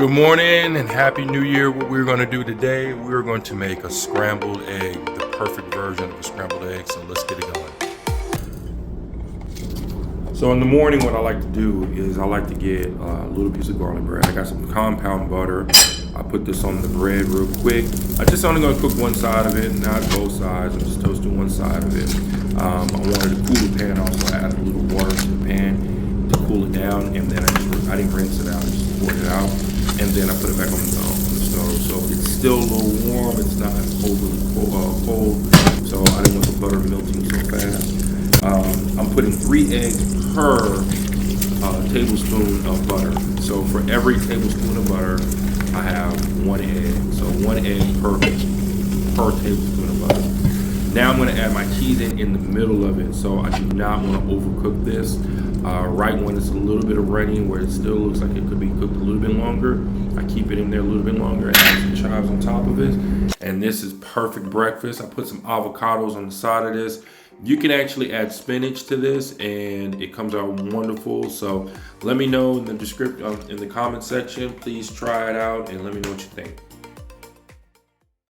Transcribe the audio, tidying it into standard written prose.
Good morning and happy new year. What we're going to do today, we're going to make a scrambled egg, the perfect version of a scrambled egg. So let's get it going. So in the morning, what I like to do is I like to get a little piece of garlic bread. I got some compound butter. I put this on the bread real quick. I just only going to cook one side of it, not both sides. I'm just toasting one side of it. I wanted to cool the pan off, so I added a little water to the pan to cool it down, and then I didn't rinse it out, I just poured it out, and then I put it back on the stove. So it's still a little warm, it's not overly cold, so I didn't want the butter melting so fast. I'm putting 3 eggs per tablespoon of butter. So for every tablespoon of butter, I have 1 egg. So 1 egg per tablespoon of butter. Now I'm going to add my cheese in the middle of it. So I do not want to overcook this. Right when it's a little bit of runny, where it still looks like it could be cooked a little bit longer, I keep it in there a little bit longer and add some chives on top of it. And this is perfect breakfast. I put some avocados on the side of this. You can actually add spinach to this and it comes out wonderful. So let me know in the description, in the comment section. Please try it out and let me know what you think.